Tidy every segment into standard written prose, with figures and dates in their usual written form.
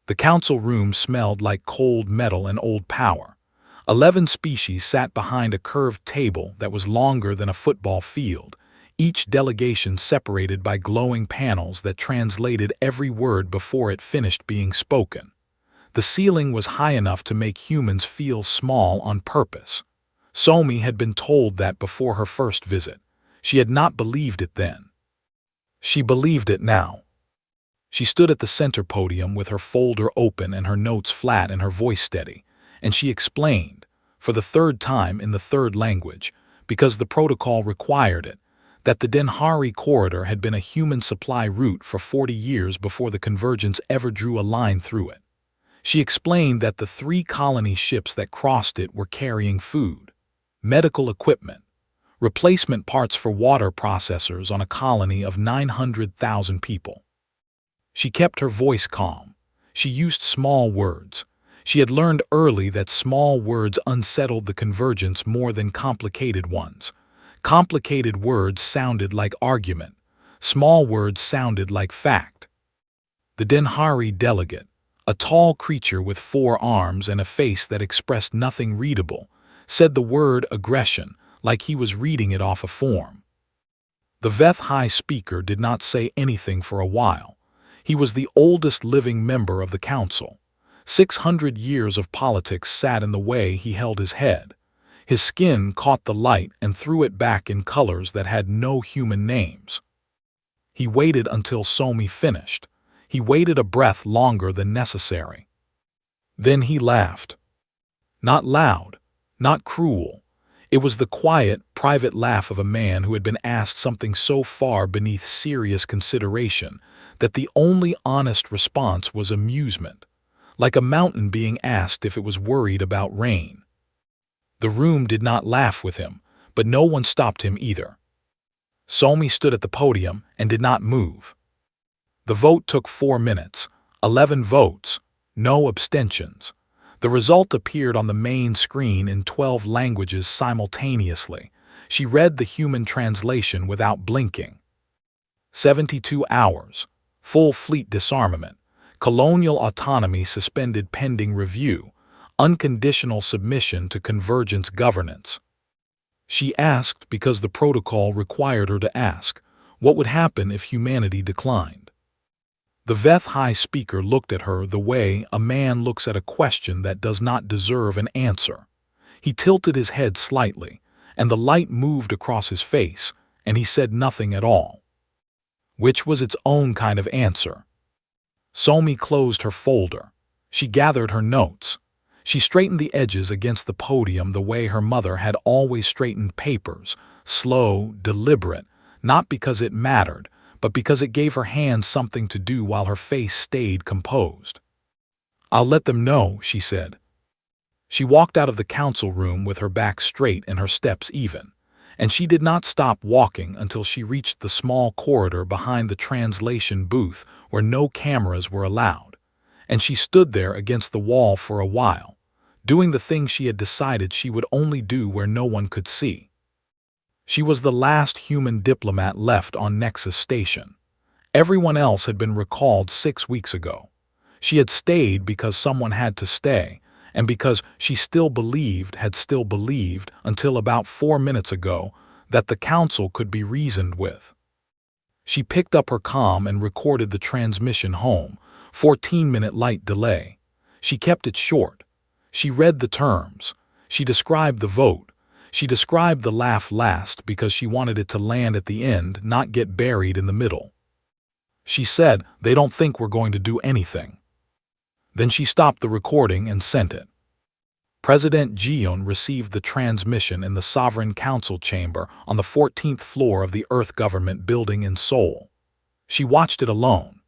The council room smelled like cold metal and old power. 11 species sat behind a curved table that was longer than a football field, each delegation separated by glowing panels that translated every word before it finished being spoken. The ceiling was high enough to make humans feel small on purpose. Somi had been told that before her first visit. She had not believed it then. She believed it now. She stood at the center podium with her folder open and her notes flat and her voice steady, and she explained, for the third time in the third language, because the protocol required it, that the Denhari corridor had been a human supply route for 40 years before the convergence ever drew a line through it. She explained that the 3 colony ships that crossed it were carrying food, medical equipment, replacement parts for water processors on a colony of 900,000 people. She kept her voice calm. She used small words. She had learned early that small words unsettled the convergence more than complicated ones. Complicated words sounded like argument. Small words sounded like fact. The Denhari delegate, a tall creature with 4 arms and a face that expressed nothing readable, said the word aggression like he was reading it off a form. The Veth High Speaker did not say anything for a while. He was the oldest living member of the council. 600 years of politics sat in the way he held his head. His skin caught the light and threw it back in colors that had no human names. He waited until Somi finished. He waited a breath longer than necessary. Then he laughed. Not loud, not cruel. It was the quiet, private laugh of a man who had been asked something so far beneath serious consideration that the only honest response was amusement, like a mountain being asked if it was worried about rain. The room did not laugh with him, but no one stopped him either. Somi stood at the podium and did not move. The vote took 4 minutes, 11 votes, no abstentions. The result appeared on the main screen in 12 languages simultaneously. She read the human translation without blinking. 72 hours. Full fleet disarmament. Colonial autonomy suspended pending review. Unconditional submission to convergence governance. She asked because the protocol required her to ask, what would happen if humanity declined? The Veth High Speaker looked at her the way a man looks at a question that does not deserve an answer. He tilted his head slightly, and the light moved across his face, and he said nothing at all. Which was its own kind of answer. Somi closed her folder. She gathered her notes. She straightened the edges against the podium the way her mother had always straightened papers, slow, deliberate, not because it mattered, but because it gave her hands something to do while her face stayed composed. "I'll let them know," she said. She walked out of the council room with her back straight and her steps even, and she did not stop walking until she reached the small corridor behind the translation booth where no cameras were allowed, and she stood there against the wall for a while, doing the thing she had decided she would only do where no one could see. She was the last human diplomat left on Nexus Station. Everyone else had been recalled 6 weeks ago. She had stayed because someone had to stay, and because she had still believed until about 4 minutes ago that the council could be reasoned with. She picked up her comm and recorded the transmission home, 14-minute light delay. She kept it short. She read the terms. She described the vote. She described the laugh last because she wanted it to land at the end, not get buried in the middle. She said, "They don't think we're going to do anything." Then she stopped the recording and sent it. President Jion received the transmission in the Sovereign Council chamber on the 14th floor of the Earth Government building in Seoul. She watched it alone.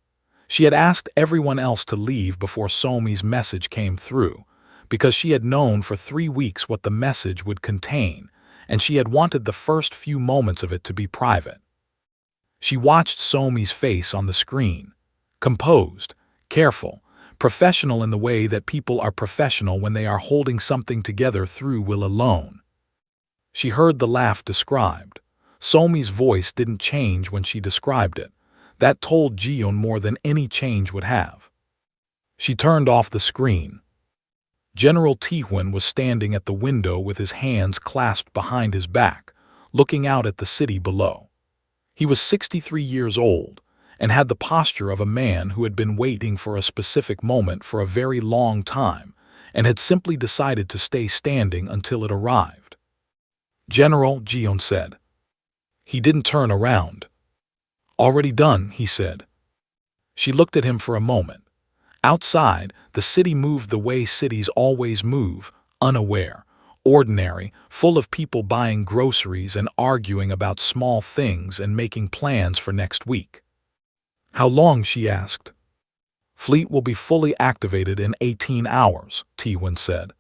She had asked everyone else to leave before Somi's message came through, because she had known for 3 weeks what the message would contain, and she had wanted the first few moments of it to be private. She watched Somi's face on the screen, composed, careful, professional in the way that people are professional when they are holding something together through will alone. She heard the laugh described. Somi's voice didn't change when she described it. That told Jion more than any change would have. She turned off the screen. General Tihuan was standing at the window with his hands clasped behind his back, looking out at the city below. He was 63 years old and had the posture of a man who had been waiting for a specific moment for a very long time and had simply decided to stay standing until it arrived. "General," Jion said. He didn't turn around. "Already done," he said. She looked at him for a moment. Outside, the city moved the way cities always move, unaware, ordinary, full of people buying groceries and arguing about small things and making plans for next week. "How long?" she asked. "Fleet will be fully activated in 18 hours, Tihuan said.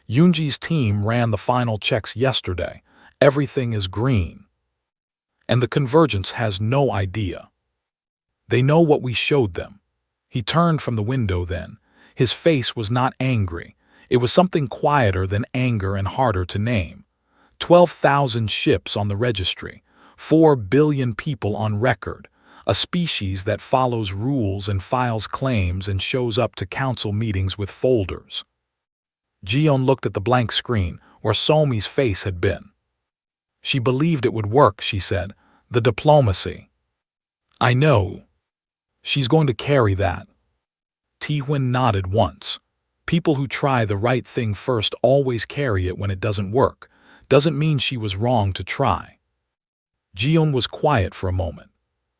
"Yunji's team ran the final checks yesterday. Everything is green. And the Convergence has no idea. They know what we showed them." He turned from the window then. His face was not angry. It was something quieter than anger and harder to name. 12,000 ships on the registry, 4 billion people on record, a species that follows rules and files claims and shows up to council meetings with folders. Jion looked at the blank screen where Somi's face had been. "She believed it would work," she said. "The diplomacy." "I know. She's going to carry that." Tihuan nodded once. People who try the right thing first always carry it when it doesn't work. Doesn't mean she was wrong to try. Jion was quiet for a moment.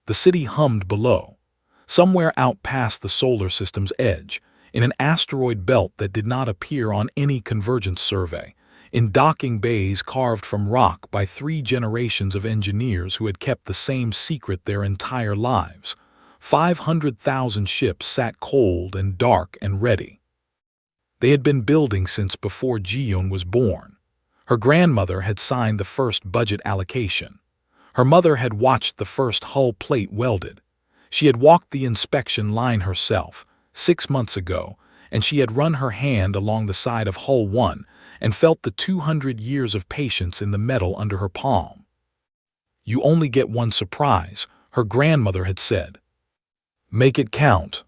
The city hummed below. Somewhere out past the solar system's edge, in an asteroid belt that did not appear on any convergence survey, in docking bays carved from rock by 3 generations of engineers who had kept the same secret their entire lives, 500,000 ships sat cold and dark and ready. They had been building since before Jion was born. Her grandmother had signed the first budget allocation. Her mother had watched the first hull plate welded. She had walked the inspection line herself 6 months ago, and she had run her hand along the side of hull 1 and felt the 200 years of patience in the metal under her palm. "You only get one surprise," her grandmother had said. "Make it count."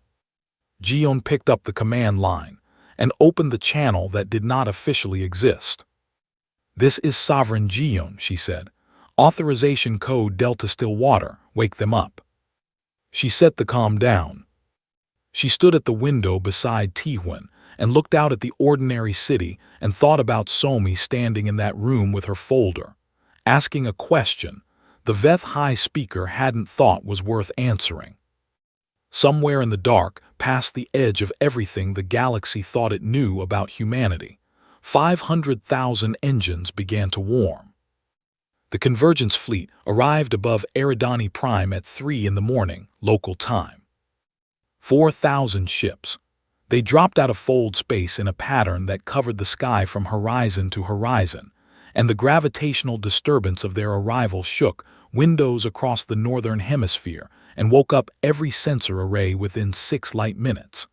Jion picked up the command line and opened the channel that did not officially exist. "This is Sovereign Jion," she said. "Authorization code Delta Stillwater, wake them up." She set the comm down. She stood at the window beside Tihuan and looked out at the ordinary city and thought about Somi standing in that room with her folder, asking a question the Veth High Speaker hadn't thought was worth answering. Somewhere in the dark, past the edge of everything the galaxy thought it knew about humanity, 500,000 engines began to warm. The Convergence fleet arrived above Eridani Prime at 3 in the morning, local time. 4,000 ships. They dropped out of fold space in a pattern that covered the sky from horizon to horizon, and the gravitational disturbance of their arrival shook windows across the northern hemisphere and woke up every sensor array within 6 light minutes.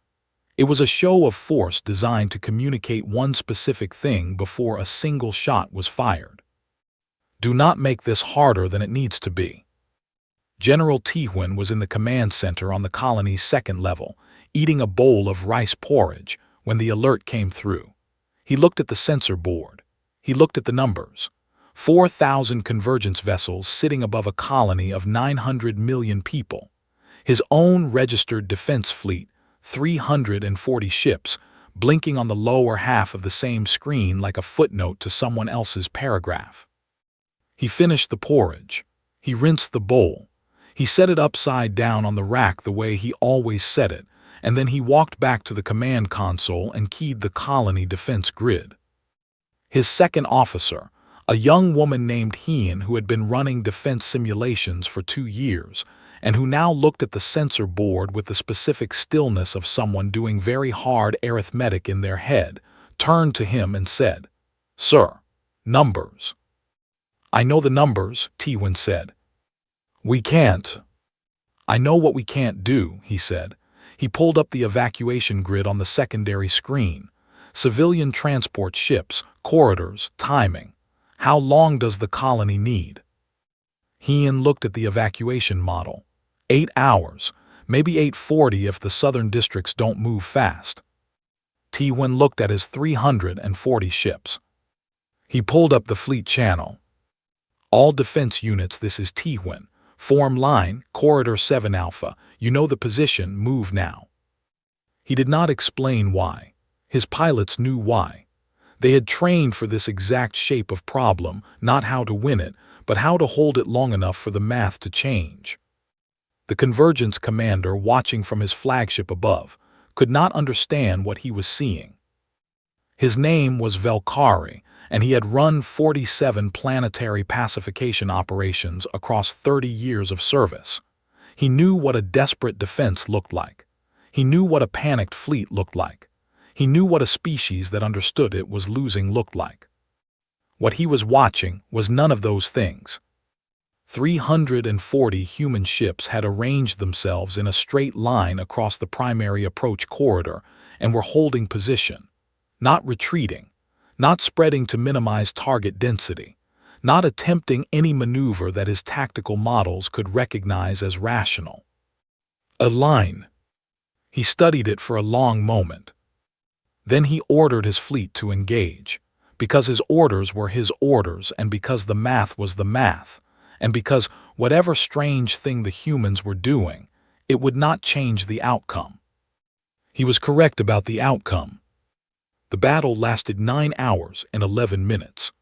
It was a show of force designed to communicate one specific thing before a single shot was fired. "Do not make this harder than it needs to be." General Tihuan was in the command center on the colony's 2nd level, eating a bowl of rice porridge when the alert came through. He looked at the sensor board. He looked at the numbers. 4,000 convergence vessels sitting above a colony of 900 million people. His own registered defense fleet, 340 ships, blinking on the lower half of the same screen like a footnote to someone else's paragraph. He finished the porridge. He rinsed the bowl. He set it upside down on the rack the way he always set it, and then he walked back to the command console and keyed the colony defense grid. His second officer, a young woman named Hien who had been running defense simulations for 2 years, and who now looked at the sensor board with the specific stillness of someone doing very hard arithmetic in their head, turned to him and said, "Sir, numbers." "I know the numbers," Tihuan said. "We can't." "I know what we can't do," he said. He pulled up the evacuation grid on the secondary screen. Civilian transport ships, corridors, timing. How long does the colony need? Hien looked at the evacuation model. 8 hours. Maybe 840 if the southern districts don't move fast. T-Win looked at his 340 ships. He pulled up the fleet channel. All defense units, this is T-Win. Form line, Corridor 7 Alpha. You know the position, move now. He did not explain why. His pilots knew why. They had trained for this exact shape of problem, not how to win it, but how to hold it long enough for the math to change. The Convergence commander, watching from his flagship above, could not understand what he was seeing. His name was Valkyrie, and he had run 47 planetary pacification operations across 30 years of service. He knew what a desperate defense looked like. He knew what a panicked fleet looked like. He knew what a species that understood it was losing looked like. What he was watching was none of those things. 340 human ships had arranged themselves in a straight line across the primary approach corridor and were holding position, not retreating, not spreading to minimize target density, not attempting any maneuver that his tactical models could recognize as rational. A line. He studied it for a long moment. Then he ordered his fleet to engage, because his orders were his orders and because the math was the math, and because whatever strange thing the humans were doing, it would not change the outcome. He was correct about the outcome. The battle lasted 9 hours and 11 minutes.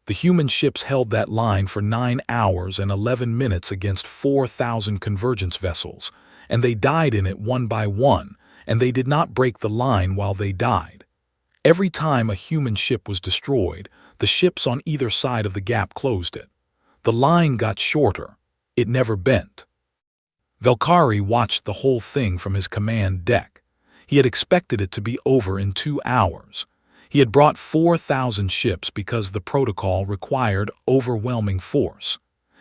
The human ships held that line for 9 hours and 11 minutes against 4,000 convergence vessels, and they died in it one by one, and they did not break the line while they died. Every time a human ship was destroyed, the ships on either side of the gap closed it. The line got shorter. It never bent. Valkyrie watched the whole thing from his command deck. He had expected it to be over in 2 hours. He had brought 4,000 ships because the protocol required overwhelming force.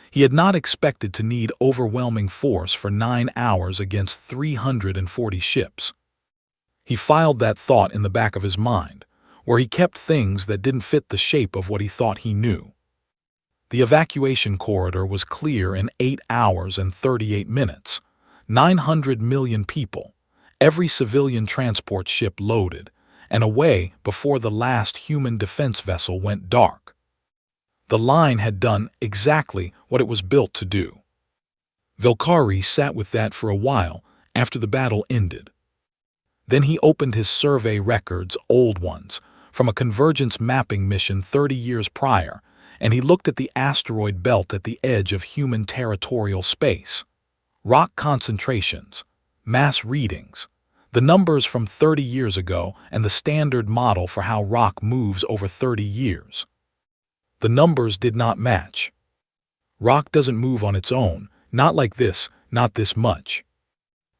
He had not expected to need overwhelming force for 9 hours against 340 ships. He filed that thought in the back of his mind, where he kept things that didn't fit the shape of what he thought he knew. The evacuation corridor was clear in 8 hours and 38 minutes. 900 million people, every civilian transport ship loaded, and away before the last human defense vessel went dark. The line had done exactly what it was built to do. Valkyrie sat with that for a while after the battle ended. Then he opened his survey records, old ones, from a convergence mapping mission 30 years prior, and he looked at the asteroid belt at the edge of human territorial space. Rock concentrations, mass readings, the numbers from 30 years ago and the standard model for how rock moves over 30 years. The numbers did not match. Rock doesn't move on its own, not like this, not this much.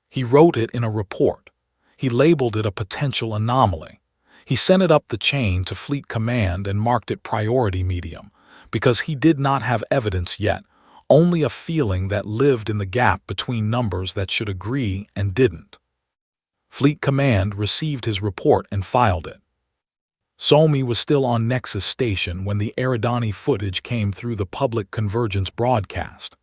He wrote it in a report. He labeled it a potential anomaly. He sent it up the chain to Fleet Command and marked it priority medium, because he did not have evidence yet, only a feeling that lived in the gap between numbers that should agree and didn't. Fleet Command received his report and filed it. Somi was still on Nexus Station when the Eridani footage came through the public convergence broadcast.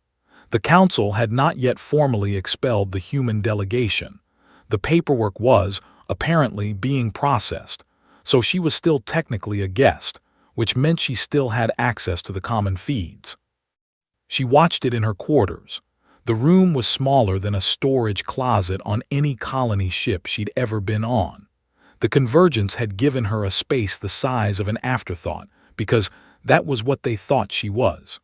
The Council had not yet formally expelled the human delegation. The paperwork was, apparently, being processed, so she was still technically a guest, which meant she still had access to the common feeds. She watched it in her quarters. The room was smaller than a storage closet on any colony ship she'd ever been on. The Convergence had given her a space the size of an afterthought, because that was what they thought she was.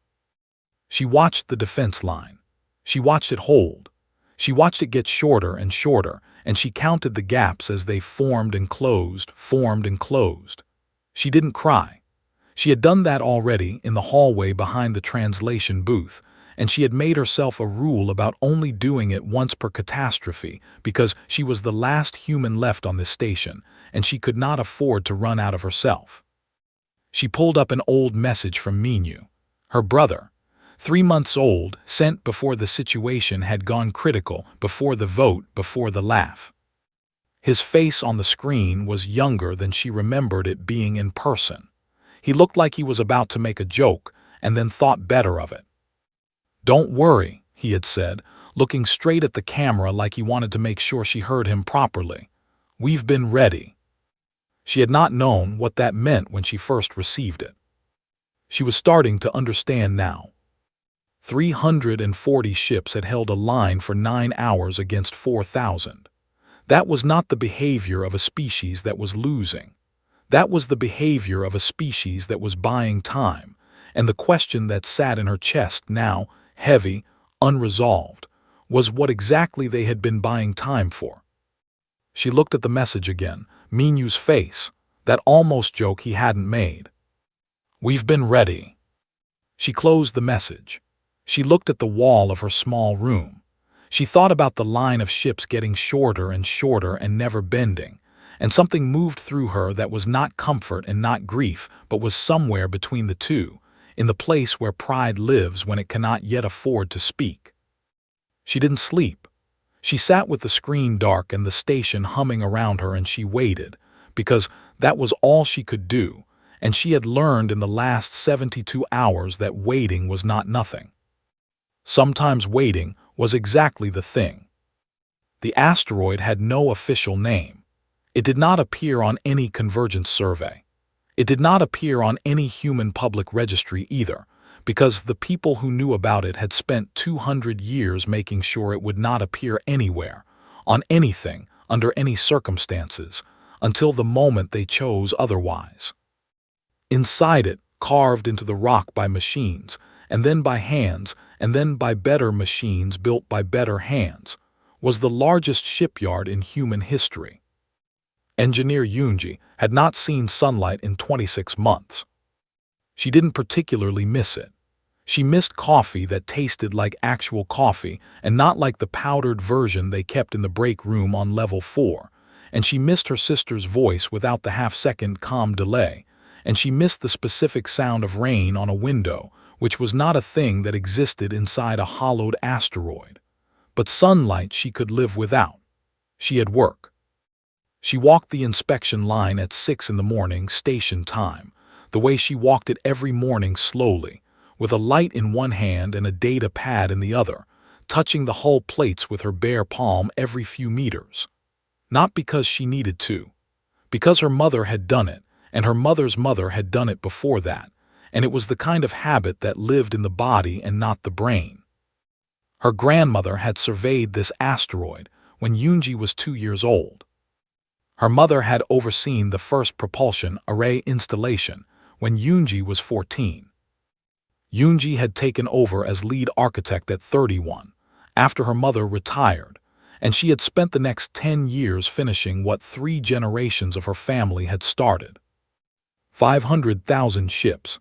She watched the defense line. She watched it hold. She watched it get shorter and shorter, and she counted the gaps as they formed and closed, formed and closed. She didn't cry. She had done that already in the hallway behind the translation booth, and she had made herself a rule about only doing it once per catastrophe because she was the last human left on this station, and she could not afford to run out of herself. She pulled up an old message from Minu, her brother, 3 months old, sent before the situation had gone critical, before the vote, before the laugh. His face on the screen was younger than she remembered it being in person. He looked like he was about to make a joke and then thought better of it. "Don't worry," he had said, looking straight at the camera like he wanted to make sure she heard him properly. "We've been ready." She had not known what that meant when she first received it. She was starting to understand now. 340 ships had held a line for 9 hours against 4,000. That was not the behavior of a species that was losing. That was the behavior of a species that was buying time, and the question that sat in her chest now, heavy, unresolved, was what exactly they had been buying time for. She looked at the message again, Minu's face, that almost joke he hadn't made. "We've been ready." She closed the message. She looked at the wall of her small room. She thought about the line of ships getting shorter and shorter and never bending, and something moved through her that was not comfort and not grief, but was somewhere between the two, in the place where pride lives when it cannot yet afford to speak. She didn't sleep. She sat with the screen dark and the station humming around her, and she waited, because that was all she could do, and she had learned in the last 72 hours that waiting was not nothing. Sometimes waiting was exactly the thing. The asteroid had no official name. It did not appear on any convergence survey. It did not appear on any human public registry either, because the people who knew about it had spent 200 years making sure it would not appear anywhere, on anything, under any circumstances, until the moment they chose otherwise. Inside it, carved into the rock by machines, and then by hands, and then by better machines built by better hands, was the largest shipyard in human history. Engineer Yunji had not seen sunlight in 26 months. She didn't particularly miss it. She missed coffee that tasted like actual coffee and not like the powdered version they kept in the break room on level 4, and she missed her sister's voice without the half-second calm delay, and she missed the specific sound of rain on a window, which was not a thing that existed inside a hollowed asteroid. But sunlight she could live without. She had work. She walked the inspection line at 6 in the morning station time, the way she walked it every morning slowly, with a light in one hand and a data pad in the other, touching the hull plates with her bare palm every few meters. Not because she needed to. Because her mother had done it, and her mother's mother had done it before that, and it was the kind of habit that lived in the body and not the brain. Her grandmother had surveyed this asteroid when Yunji was 2 years old. Her mother had overseen the first propulsion array installation when Yunji was 14. Yunji had taken over as lead architect at 31, after her mother retired, and she had spent the next 10 years finishing what 3 generations of her family had started. 500,000 ships.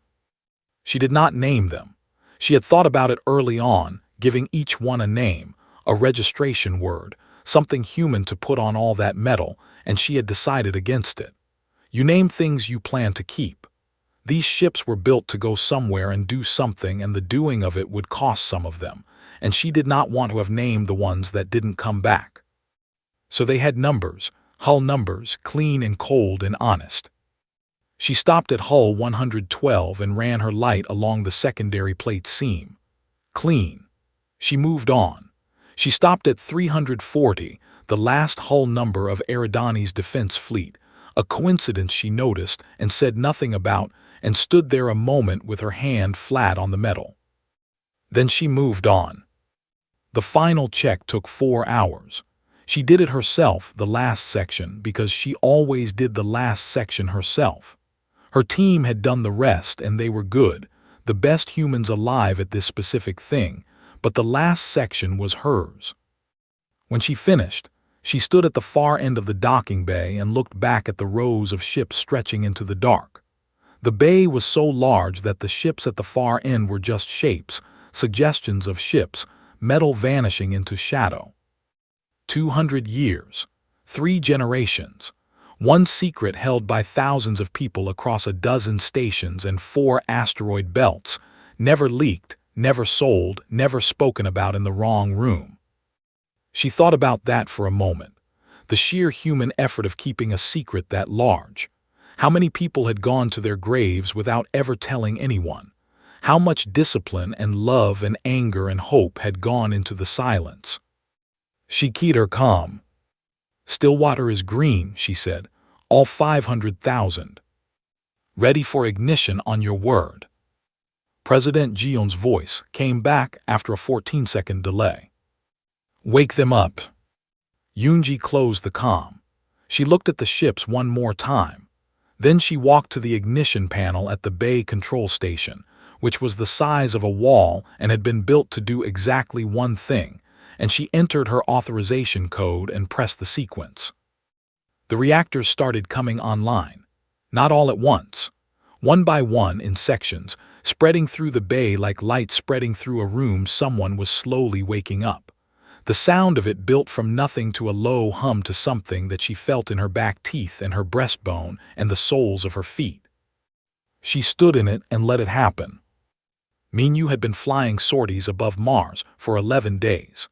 She did not name them. She had thought about it early on, giving each one a name, a registration word, something human to put on all that metal, and she had decided against it. You name things you plan to keep. These ships were built to go somewhere and do something, and the doing of it would cost some of them, and she did not want to have named the ones that didn't come back. So they had numbers, hull numbers, clean and cold and honest. She stopped at hull 112 and ran her light along the secondary plate seam. Clean. She moved on. She stopped at 340, the last hull number of Eridani's defense fleet, a coincidence she noticed and said nothing about, and stood there a moment with her hand flat on the metal. Then she moved on. The final check took 4 hours. She did it herself, the last section, because she always did the last section herself. Her team had done the rest, and they were good, the best humans alive at this specific thing, but the last section was hers. When she finished, she stood at the far end of the docking bay and looked back at the rows of ships stretching into the dark. The bay was so large that the ships at the far end were just shapes, suggestions of ships, metal vanishing into shadow. 200 years, 3 generations, 1 secret held by thousands of people across a dozen stations and 4 asteroid belts, never leaked, never sold, never spoken about in the wrong room. She thought about that for a moment, the sheer human effort of keeping a secret that large. How many people had gone to their graves without ever telling anyone? How much discipline and love and anger and hope had gone into the silence. She keyed her calm. "Stillwater is green," she said. "All 500,000. Ready for ignition on your word." President Gion's voice came back after a 14-second delay. "Wake them up." Yoonji closed the comm. She looked at the ships one more time. Then she walked to the ignition panel at the Bay Control Station, which was the size of a wall and had been built to do exactly one thing, and she entered her authorization code and pressed the sequence. The reactors started coming online, not all at once, one by one in sections, spreading through the bay like light spreading through a room. Someone was slowly waking up. The sound of it built from nothing to a low hum to something that she felt in her back teeth and her breastbone and the soles of her feet. She stood in it and let it happen. Minyu had been flying sorties above Mars for 11 days.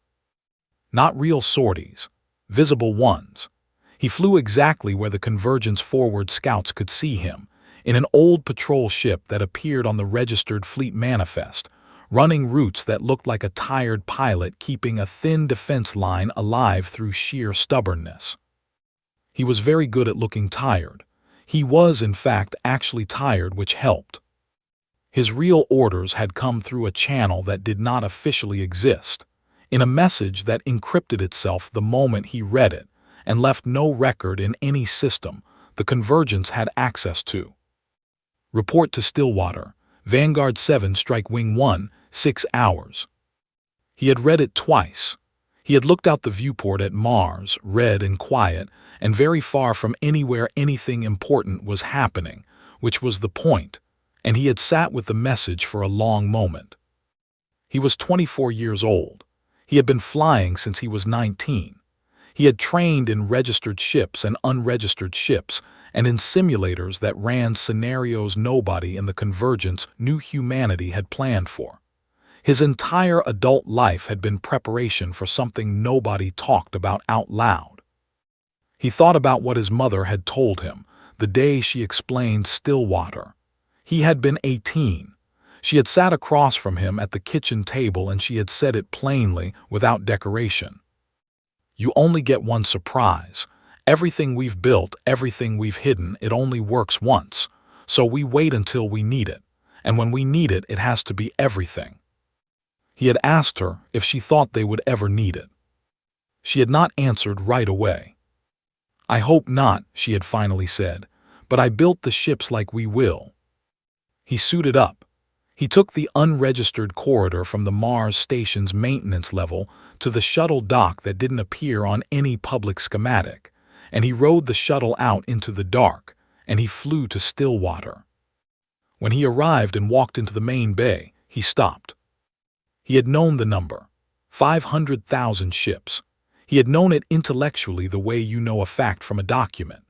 Not real sorties, visible ones. He flew exactly where the Convergence forward scouts could see him, in an old patrol ship that appeared on the registered fleet manifest, running routes that looked like a tired pilot keeping a thin defense line alive through sheer stubbornness. He was very good at looking tired. He was, in fact, actually tired, which helped. His real orders had come through a channel that did not officially exist, in a message that encrypted itself the moment he read it, and left no record in any system the Convergence had access to. Report to Stillwater, Vanguard 7, Strike Wing 1, 6 hours. He had read it twice. He had looked out the viewport at Mars, red and quiet, and very far from anywhere anything important was happening, which was the point, and he had sat with the message for a long moment. He was 24 years old. He had been flying since he was 19. He had trained in registered ships and unregistered ships, and in simulators that ran scenarios nobody in the Convergence knew humanity had planned for. His entire adult life had been preparation for something nobody talked about out loud. He thought about what his mother had told him the day she explained Stillwater. He had been 18. She had sat across from him at the kitchen table and she had said it plainly, without decoration. "You only get one surprise. Everything we've built, everything we've hidden, it only works once. So we wait until we need it. And when we need it, it has to be everything." He had asked her if she thought they would ever need it. She had not answered right away. "I hope not," she had finally said, "but I built the ships like we will." He suited up. He took the unregistered corridor from the Mars station's maintenance level to the shuttle dock that didn't appear on any public schematic, and he rode the shuttle out into the dark, and he flew to Stillwater. When he arrived and walked into the main bay, he stopped. He had known the number, 500,000 ships. He had known it intellectually the way you know a fact from a document.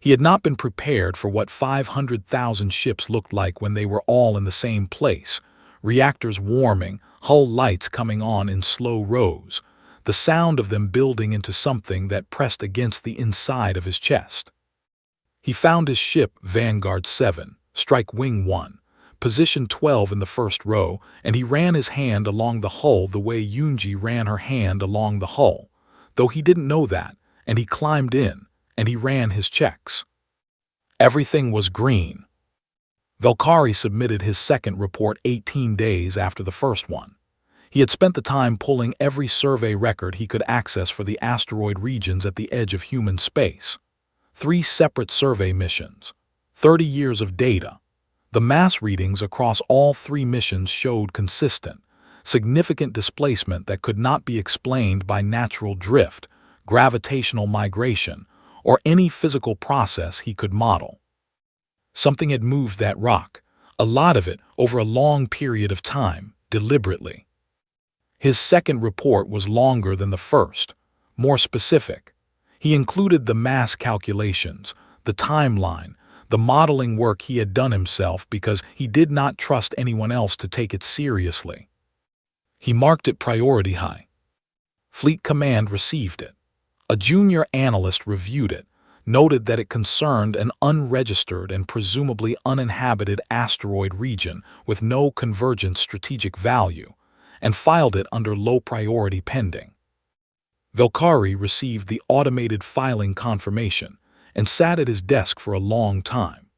He had not been prepared for what 500,000 ships looked like when they were all in the same place, reactors warming, hull lights coming on in slow rows, the sound of them building into something that pressed against the inside of his chest. He found his ship, Vanguard 7, Strike Wing 1, position 12 in the first row, and he ran his hand along the hull the way Yoonji ran her hand along the hull, though he didn't know that, and he climbed in, and he ran his checks. Everything was green. Valkyrie submitted his second report 18 days after the first one. He had spent the time pulling every survey record he could access for the asteroid regions at the edge of human space. 3 separate survey missions, 30 years of data. The mass readings across all 3 missions showed consistent, significant displacement that could not be explained by natural drift, gravitational migration, or any physical process he could model. Something had moved that rock, a lot of it over a long period of time, deliberately. His second report was longer than the first, more specific. He included the mass calculations, the timeline, the modeling work he had done himself because he did not trust anyone else to take it seriously. He marked it priority high. Fleet Command received it. A junior analyst reviewed it, noted that it concerned an unregistered and presumably uninhabited asteroid region with no convergent strategic value, and filed it under low priority pending. Velkari received the automated filing confirmation and sat at his desk for a long time.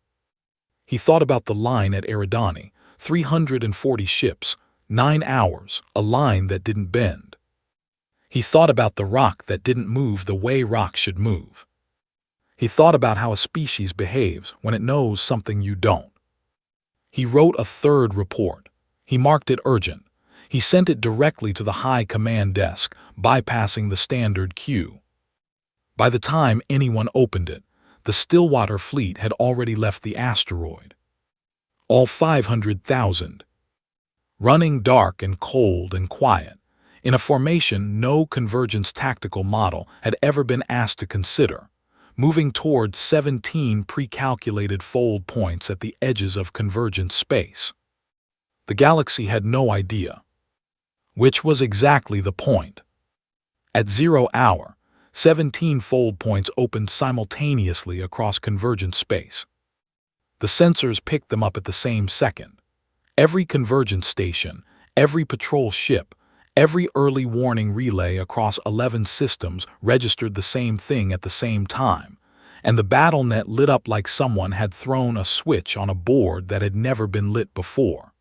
He thought about the line at Eridani, 340 ships, 9 hours, a line that didn't bend. He thought about the rock that didn't move the way rock should move. He thought about how a species behaves when it knows something you don't. He wrote a third report. He marked it urgent. He sent it directly to the high command desk, bypassing the standard queue. By the time anyone opened it, the Stillwater fleet had already left the asteroid. All 500,000. Running dark and cold and quiet, in a formation no convergence tactical model had ever been asked to consider, moving toward 17 pre-calculated fold points at the edges of convergent space. The galaxy had no idea. Which was exactly the point. At 0 hour, 17 fold points opened simultaneously across convergent space. The sensors picked them up at the same second. Every convergence station, every patrol ship, every early warning relay across 11 systems registered the same thing at the same time, and the BattleNet lit up like someone had thrown a switch on a board that had never been lit before.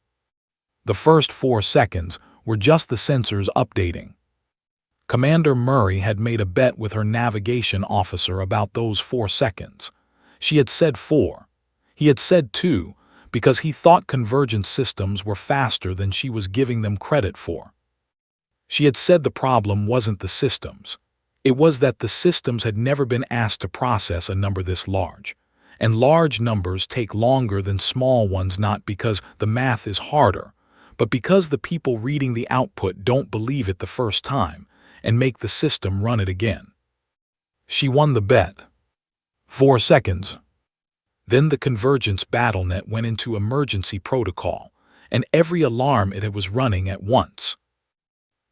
The first 4 seconds were just the sensors updating. Commander Murray had made a bet with her navigation officer about those 4 seconds. She had said 4. He had said 2, because he thought convergent systems were faster than she was giving them credit for. She had said the problem wasn't the systems. It was that the systems had never been asked to process a number this large. And large numbers take longer than small ones, not because the math is harder, but because the people reading the output don't believe it the first time and make the system run it again. She won the bet. 4 seconds. Then the convergence BattleNet went into emergency protocol, and every alarm it was running at once.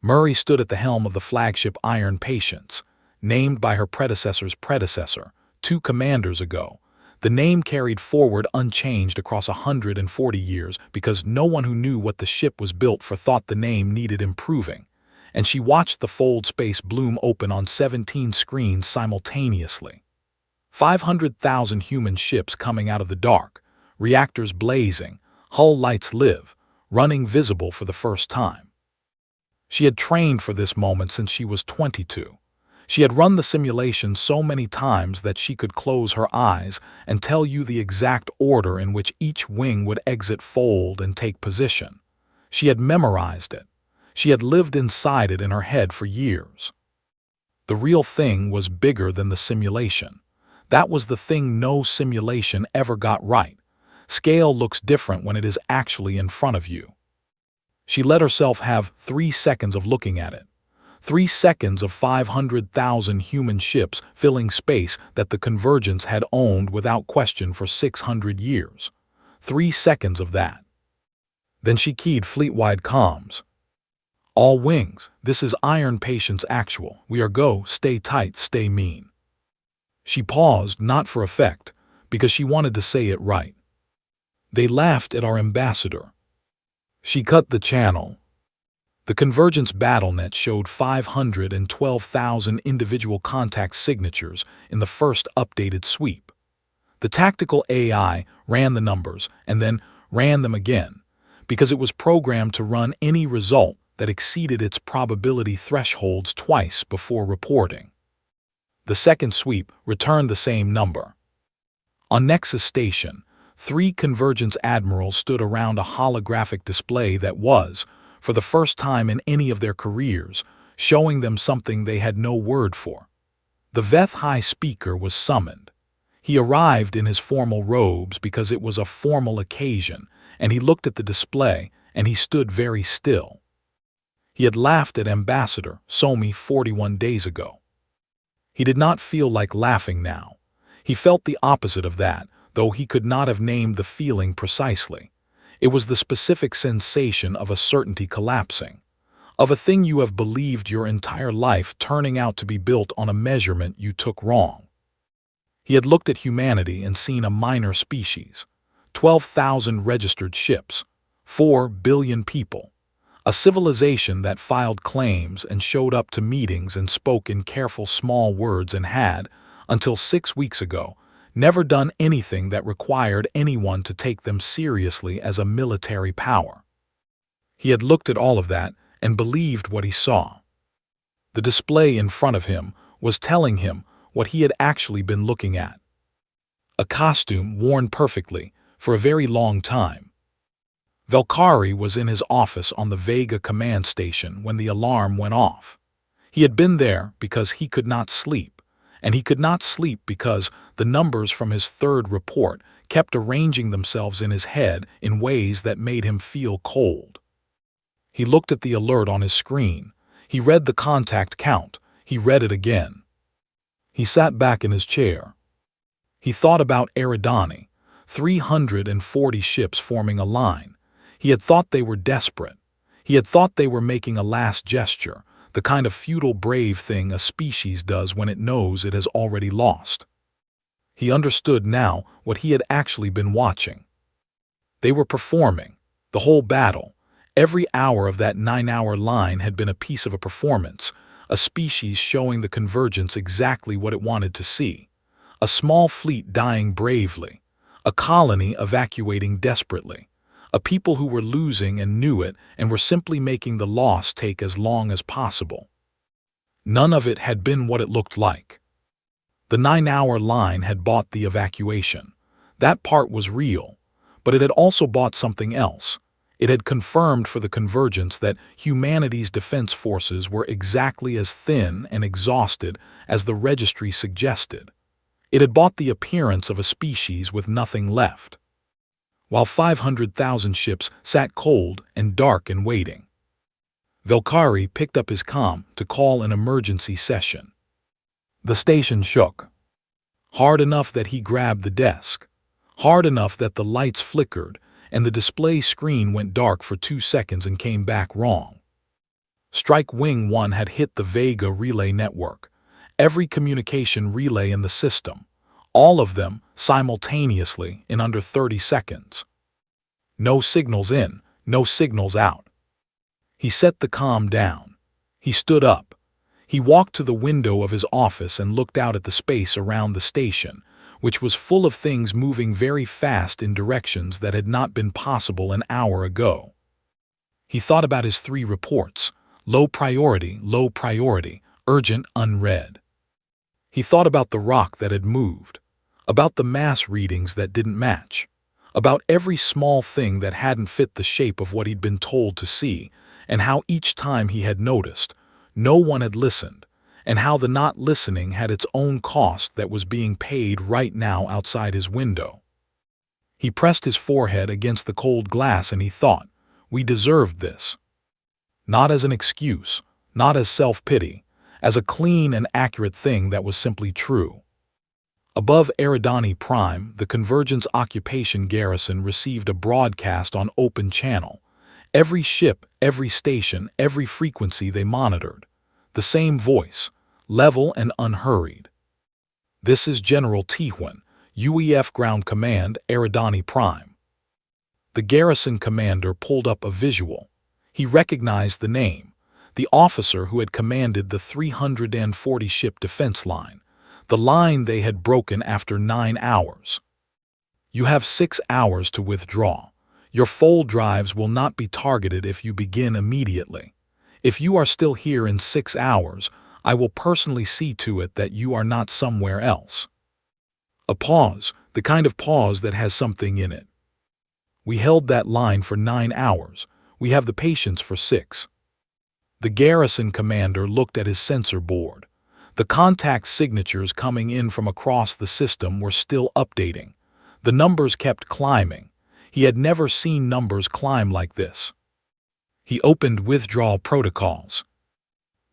Murray stood at the helm of the flagship Iron Patience, named by her predecessor's predecessor, 2 commanders ago. The name carried forward unchanged across 140 years because no one who knew what the ship was built for thought the name needed improving, and she watched the fold space bloom open on 17 screens simultaneously. 500,000 human ships coming out of the dark, reactors blazing, hull lights live, running visible for the first time. She had trained for this moment since she was 22. She had run the simulation so many times that she could close her eyes and tell you the exact order in which each wing would exit fold and take position. She had memorized it. She had lived inside it in her head for years. The real thing was bigger than the simulation. That was the thing no simulation ever got right. Scale looks different when it is actually in front of you. She let herself have 3 seconds of looking at it. 3 seconds of 500,000 human ships filling space that the convergence had owned without question for 600 years. 3 seconds of that. Then she keyed fleet-wide comms. All wings, this is Iron Patience actual. We are go, stay tight, stay mean. She paused, not for effect, because she wanted to say it right. They laughed at our ambassador. She cut the channel. The convergence BattleNet showed 512,000 individual contact signatures in the first updated sweep. The tactical AI ran the numbers and then ran them again, because it was programmed to run any result that exceeded its probability thresholds twice before reporting. The second sweep returned the same number. On Nexus Station, 3 convergence admirals stood around a holographic display that was, for the first time in any of their careers, showing them something they had no word for. The Veth High Speaker was summoned. He arrived in his formal robes because it was a formal occasion, and he looked at the display, and he stood very still. He had laughed at Ambassador Somi 41 days ago. He did not feel like laughing now. He felt the opposite of that, though he could not have named the feeling precisely. It was the specific sensation of a certainty collapsing, of a thing you have believed your entire life turning out to be built on a measurement you took wrong. He had looked at humanity and seen a minor species, 12,000 registered ships, 4 billion people, a civilization that filed claims and showed up to meetings and spoke in careful small words and had, until 6 weeks ago, never done anything that required anyone to take them seriously as a military power. He had looked at all of that and believed what he saw. The display in front of him was telling him what he had actually been looking at. A costume worn perfectly for a very long time. Valkyrie was in his office on the Vega command station when the alarm went off. He had been there because he could not sleep, and he could not sleep because the numbers from his third report kept arranging themselves in his head in ways that made him feel cold. He looked at the alert on his screen. He read the contact count. He read it again. He sat back in his chair. He thought about Eridani, 340 ships forming a line. He had thought they were desperate. He had thought they were making a last gesture, the kind of futile brave thing a species does when it knows it has already lost. He understood now what he had actually been watching. They were performing, the whole battle. Every hour of that 9-hour line had been a piece of a performance, a species showing the convergence exactly what it wanted to see. A small fleet dying bravely, a colony evacuating desperately, a people who were losing and knew it and were simply making the loss take as long as possible. None of it had been what it looked like. The 9-hour line had bought the evacuation. That part was real, but it had also bought something else. It had confirmed for the convergence that humanity's defense forces were exactly as thin and exhausted as the registry suggested. It had bought the appearance of a species with nothing left, while 500,000 ships sat cold and dark and waiting. Valkyrie picked up his comm to call an emergency session. The station shook. Hard enough that he grabbed the desk. Hard enough that the lights flickered and the display screen went dark for 2 seconds and came back wrong. Strike Wing 1 had hit the Vega relay network. Every communication relay in the system, all of them simultaneously in under 30 seconds. No signals in, no signals out. He set the comm down. He stood up. He walked to the window of his office and looked out at the space around the station, which was full of things moving very fast in directions that had not been possible an hour ago. He thought about his 3 reports: low priority, urgent, unread. He thought about the rock that had moved, about the mass readings that didn't match, about every small thing that hadn't fit the shape of what he'd been told to see, and how each time he had noticed, no one had listened, and how the not listening had its own cost that was being paid right now outside his window. He pressed his forehead against the cold glass and he thought, we deserved this. Not as an excuse, not as self-pity, as a clean and accurate thing that was simply true. Above Eridani Prime, the Convergence Occupation Garrison received a broadcast on open channel. Every ship, every station, every frequency they monitored. The same voice, level and unhurried. This is General Tihuan, UEF Ground Command, Eridani Prime. The garrison commander pulled up a visual. He recognized the name. The officer who had commanded the 340-ship defense line, the line they had broken after 9 hours. You have 6 hours to withdraw. Your fold drives will not be targeted if you begin immediately. If you are still here in 6 hours, I will personally see to it that you are not somewhere else. A pause, the kind of pause that has something in it. We held that line for 9 hours. We have the patience for 6. The garrison commander looked at his sensor board. The contact signatures coming in from across the system were still updating. The numbers kept climbing. He had never seen numbers climb like this. He opened withdrawal protocols.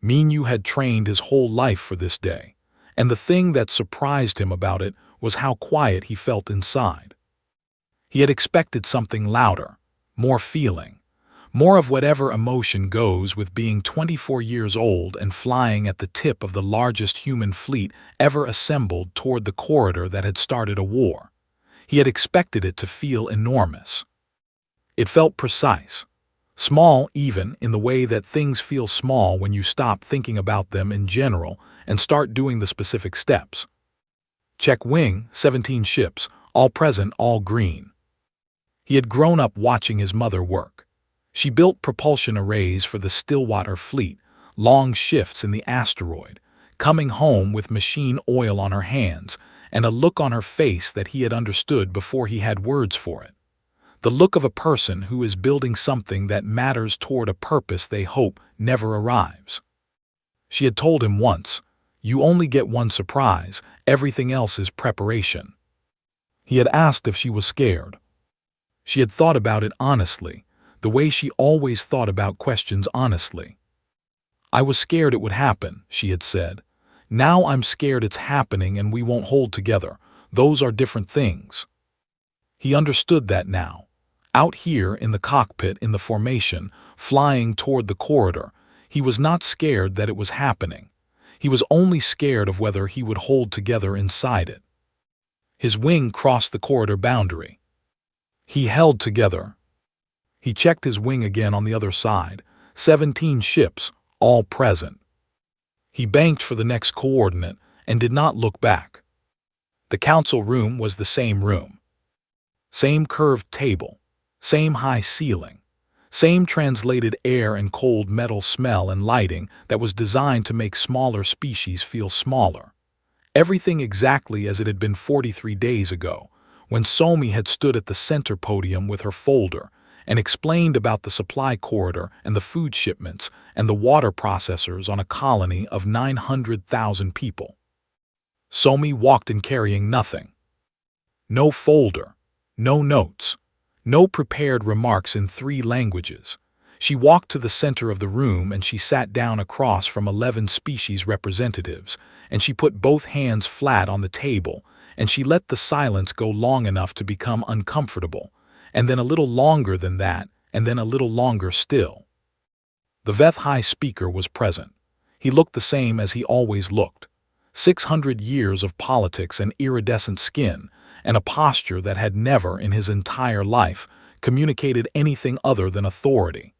Minyu had trained his whole life for this day, and the thing that surprised him about it was how quiet he felt inside. He had expected something louder, more feeling. More of whatever emotion goes with being 24 years old and flying at the tip of the largest human fleet ever assembled toward the corridor that had started a war. He had expected it to feel enormous. It felt precise. Small even in the way that things feel small when you stop thinking about them in general and start doing the specific steps. Check wing, 17 ships, all present, all green. He had grown up watching his mother work. She built propulsion arrays for the Stillwater fleet, long shifts in the asteroid, coming home with machine oil on her hands and a look on her face that he had understood before he had words for it. The look of a person who is building something that matters toward a purpose they hope never arrives. She had told him once, "You only get one surprise, everything else is preparation." He had asked if she was scared. She had thought about it honestly, the way she always thought about questions honestly. "I was scared it would happen," she had said. "Now I'm scared it's happening and we won't hold together. Those are different things." He understood that now. Out here in the cockpit in the formation, flying toward the corridor, he was not scared that it was happening. He was only scared of whether he would hold together inside it. His wing crossed the corridor boundary. He held together. He checked his wing again on the other side. 17 ships, all present. He banked for the next coordinate and did not look back. The council room was the same room. Same curved table. Same high ceiling. Same translated air and cold metal smell and lighting that was designed to make smaller species feel smaller. Everything exactly as it had been 43 days ago, when Somi had stood at the center podium with her folder and explained about the supply corridor and the food shipments and the water processors on a colony of 900,000 people. Somi walked in carrying nothing. No folder, no notes, no prepared remarks in 3 languages. She walked to the center of the room and she sat down across from 11 species representatives, and she put both hands flat on the table, and she let the silence go long enough to become uncomfortable, and then a little longer than that, and then a little longer still. The Veth High Speaker was present. He looked the same as he always looked. 600 years of politics and iridescent skin, and a posture that had never, in his entire life, communicated anything other than authority.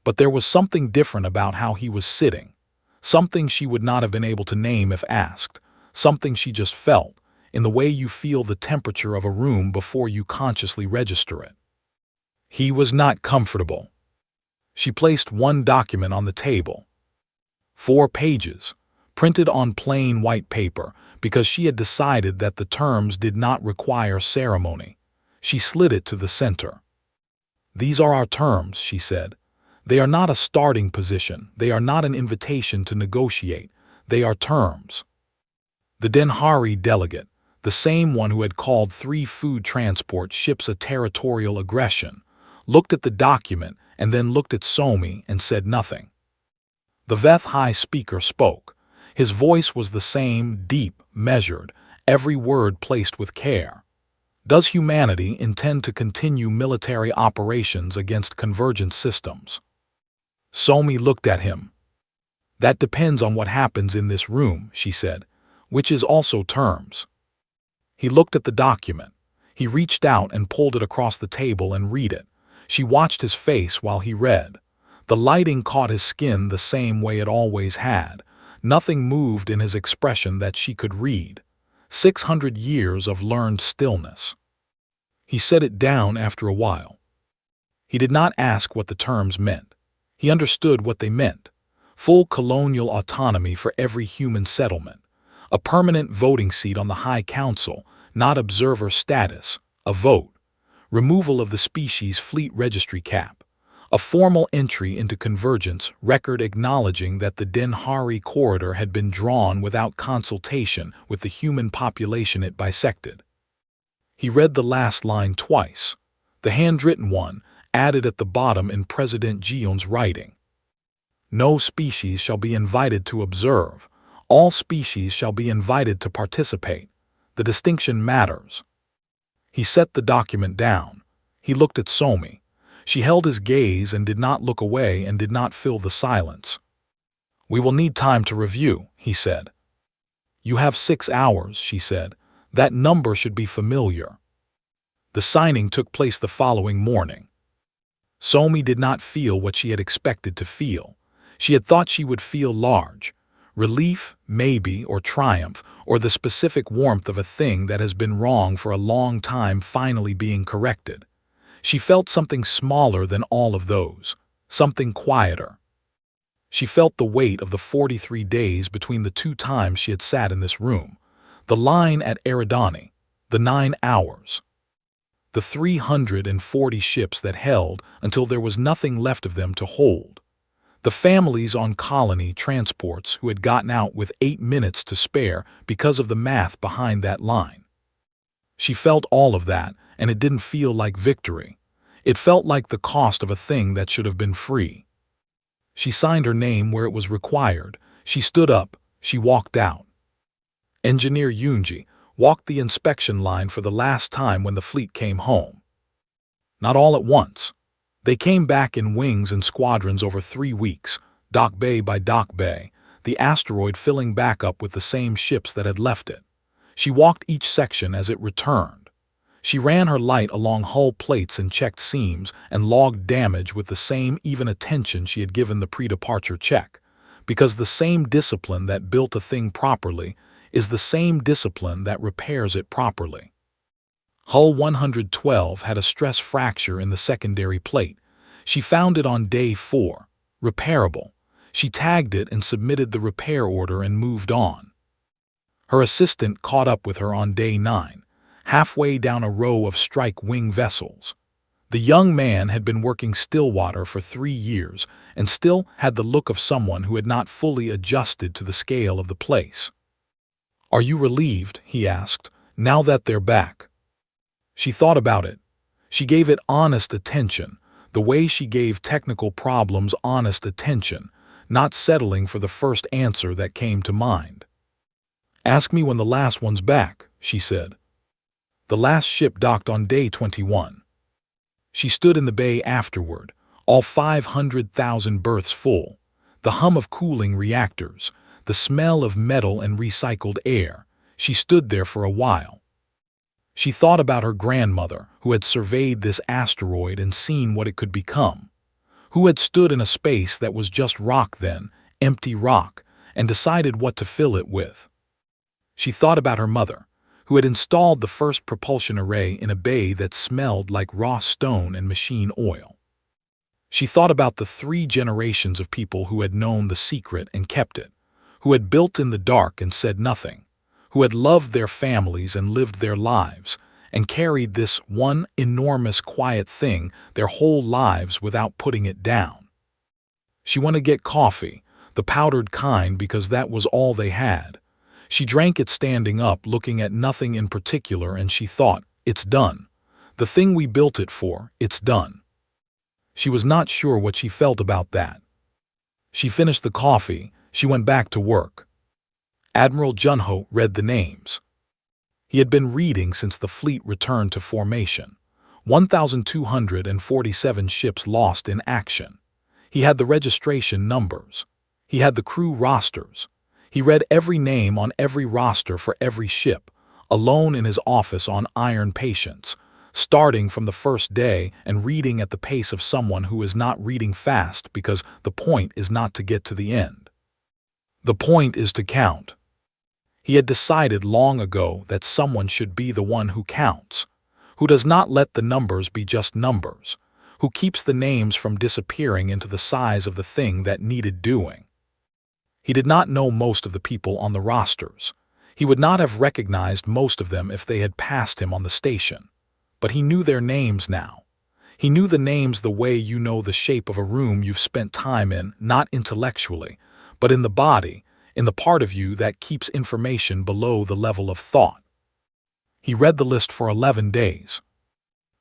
But there was something different about how he was sitting, something she would not have been able to name if asked, something she just felt, in the way you feel the temperature of a room before you consciously register it. He was not comfortable. She placed one document on the table. 4 pages, printed on plain white paper, because she had decided that the terms did not require ceremony. She slid it to the center. "These are our terms," she said. "They are not a starting position. They are not an invitation to negotiate. They are terms." The Denhari delegate, the same one who had called 3 food transport ships a territorial aggression, looked at the document and then looked at Somi and said nothing. The Veth High Speaker spoke. His voice was the same, deep, measured, every word placed with care. "Does humanity intend to continue military operations against convergent systems?" Somi looked at him. "That depends on what happens in this room," she said, "which is also terms." He looked at the document. He reached out and pulled it across the table and read it. She watched his face while he read. The lighting caught his skin the same way it always had. Nothing moved in his expression that she could read. 600 years of learned stillness. He set it down after a while. He did not ask what the terms meant. He understood what they meant. Full colonial autonomy for every human settlement. A permanent voting seat on the High Council, not observer status, a vote. Removal of the species fleet registry cap. A formal entry into convergence record acknowledging that the Denhari corridor had been drawn without consultation with the human population it bisected. He read the last line twice, the handwritten one added at the bottom in President Gion's writing. "No species shall be invited to observe. All species shall be invited to participate. The distinction matters." He set the document down. He looked at Somi. She held his gaze and did not look away and did not fill the silence. "We will need time to review," he said. "You have 6 hours," she said. "That number should be familiar." The signing took place the following morning. Somi did not feel what she had expected to feel. She had thought she would feel large. Relief, maybe, or triumph, or the specific warmth of a thing that has been wrong for a long time finally being corrected. She felt something smaller than all of those, something quieter. She felt the weight of the 43 days between the 2 times she had sat in this room, the line at Eridani, the 9 hours, the 340 ships that held until there was nothing left of them to hold, the families on colony transports who had gotten out with 8 minutes to spare because of the math behind that line. She felt all of that, and it didn't feel like victory. It felt like the cost of a thing that should have been free. She signed her name where it was required. She stood up. She walked out. Engineer Yunji walked the inspection line for the last time when the fleet came home. Not all at once. They came back in wings and squadrons over 3 weeks, dock bay by dock bay, the asteroid filling back up with the same ships that had left it. She walked each section as it returned. She ran her light along hull plates and checked seams and logged damage with the same even attention she had given the pre-departure check, because the same discipline that built a thing properly is the same discipline that repairs it properly. Hull 112 had a stress fracture in the secondary plate. She found it on day 4, repairable. She tagged it and submitted the repair order and moved on. Her assistant caught up with her on day 9, halfway down a row of strike wing vessels. The young man had been working Stillwater for 3 years and still had the look of someone who had not fully adjusted to the scale of the place. "Are you relieved?" he asked, "now that they're back?" She thought about it. She gave it honest attention, the way she gave technical problems honest attention, not settling for the first answer that came to mind. "Ask me when the last one's back," she said. The last ship docked on day 21. She stood in the bay afterward, all 500,000 berths full, the hum of cooling reactors, the smell of metal and recycled air. She stood there for a while. She thought about her grandmother, who had surveyed this asteroid and seen what it could become, who had stood in a space that was just rock then, empty rock, and decided what to fill it with. She thought about her mother, who had installed the first propulsion array in a bay that smelled like raw stone and machine oil. She thought about the 3 generations of people who had known the secret and kept it, who had built in the dark and said nothing, who had loved their families and lived their lives, and carried this one enormous quiet thing their whole lives without putting it down. She wanted to get coffee, the powdered kind, because that was all they had. She drank it standing up, looking at nothing in particular, and she thought, "It's done. The thing we built it for, it's done." She was not sure what she felt about that. She finished the coffee. She went back to work. Admiral Junho read the names. He had been reading since the fleet returned to formation. 1,247 ships lost in action. He had the registration numbers. He had the crew rosters. He read every name on every roster for every ship, alone in his office on iron patience, starting from the first day and reading at the pace of someone who is not reading fast, because the point is not to get to the end. The point is to count. He had decided long ago that someone should be the one who counts, who does not let the numbers be just numbers, who keeps the names from disappearing into the size of the thing that needed doing. He did not know most of the people on the rosters. He would not have recognized most of them if they had passed him on the station. But he knew their names now. He knew the names the way you know the shape of a room you've spent time in, not intellectually, but in the body, in the part of you that keeps information below the level of thought. He read the list for 11 days.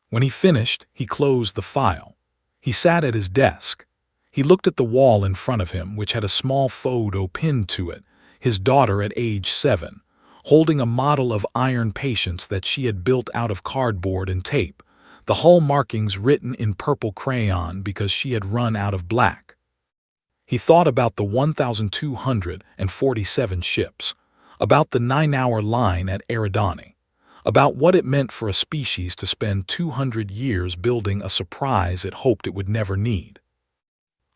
When he finished, he closed the file. He sat at his desk. He looked at the wall in front of him, which had a small photo pinned to it, his daughter at age 7, holding a model of iron patience that she had built out of cardboard and tape, the hull markings written in purple crayon because she had run out of black. He thought about the 1,247 ships, about the 9-hour line at Eridani, about what it meant for a species to spend 200 years building a surprise it hoped it would never need,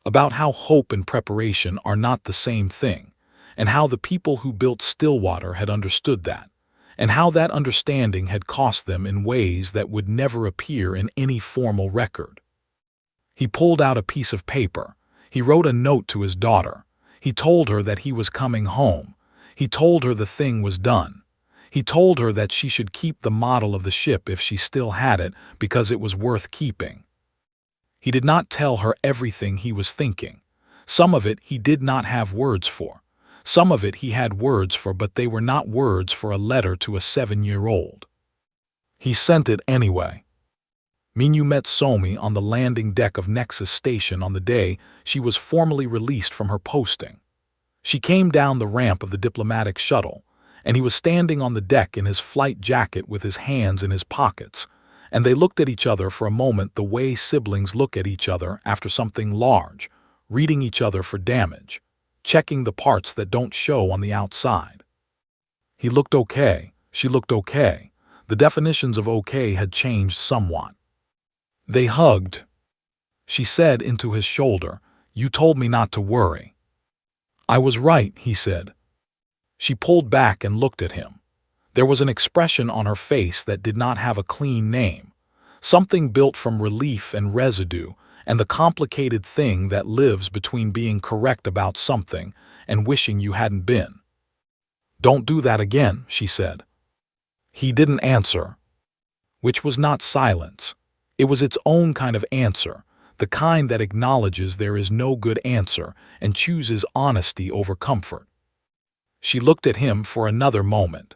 about how hope and preparation are not the same thing, and how the people who built Stillwater had understood that, and how that understanding had cost them in ways that would never appear in any formal record. He pulled out a piece of paper. He wrote a note to his daughter. He told her that he was coming home. He told her the thing was done. He told her that she should keep the model of the ship if she still had it because it was worth keeping. He did not tell her everything he was thinking. Some of it he did not have words for. Some of it he had words for, but they were not words for a letter to a 7-year-old. He sent it anyway. Minyu met Somi on the landing deck of Nexus Station on the day she was formally released from her posting. She came down the ramp of the diplomatic shuttle, and he was standing on the deck in his flight jacket with his hands in his pockets, and they looked at each other for a moment the way siblings look at each other after something large, reading each other for damage, checking the parts that don't show on the outside. He looked okay, she looked okay. The definitions of okay had changed somewhat. They hugged. She said into his shoulder, "You told me not to worry." "I was right," he said. She pulled back and looked at him. There was an expression on her face that did not have a clean name, something built from relief and residue and the complicated thing that lives between being correct about something and wishing you hadn't been. "Don't do that again," she said. He didn't answer, which was not silence. It was its own kind of answer, the kind that acknowledges there is no good answer and chooses honesty over comfort. She looked at him for another moment.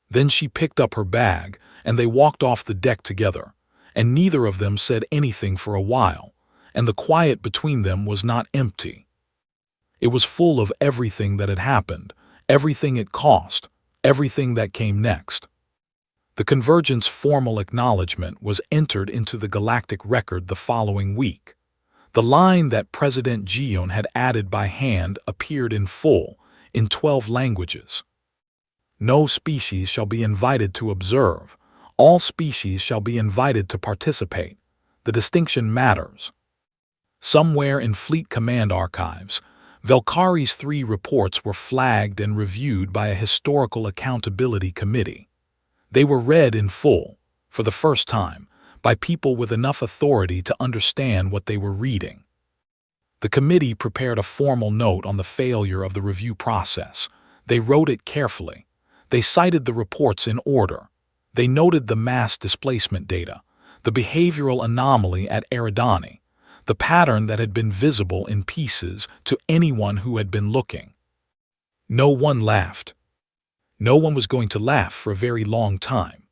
Then she picked up her bag, and they walked off the deck together, and neither of them said anything for a while, and the quiet between them was not empty. It was full of everything that had happened, everything it cost, everything that came next. The Convergence formal acknowledgement was entered into the galactic record the following week. The line that President Gion had added by hand appeared in full, in 12 languages. No species shall be invited to observe. All species shall be invited to participate. The distinction matters. Somewhere in Fleet Command archives, Velkari's 3 reports were flagged and reviewed by a historical accountability committee. They were read in full, for the first time, by people with enough authority to understand what they were reading. The committee prepared a formal note on the failure of the review process. They wrote it carefully. They cited the reports in order. They noted the mass displacement data, the behavioral anomaly at Eridani, the pattern that had been visible in pieces to anyone who had been looking. No one laughed. No one was going to laugh for a very long time.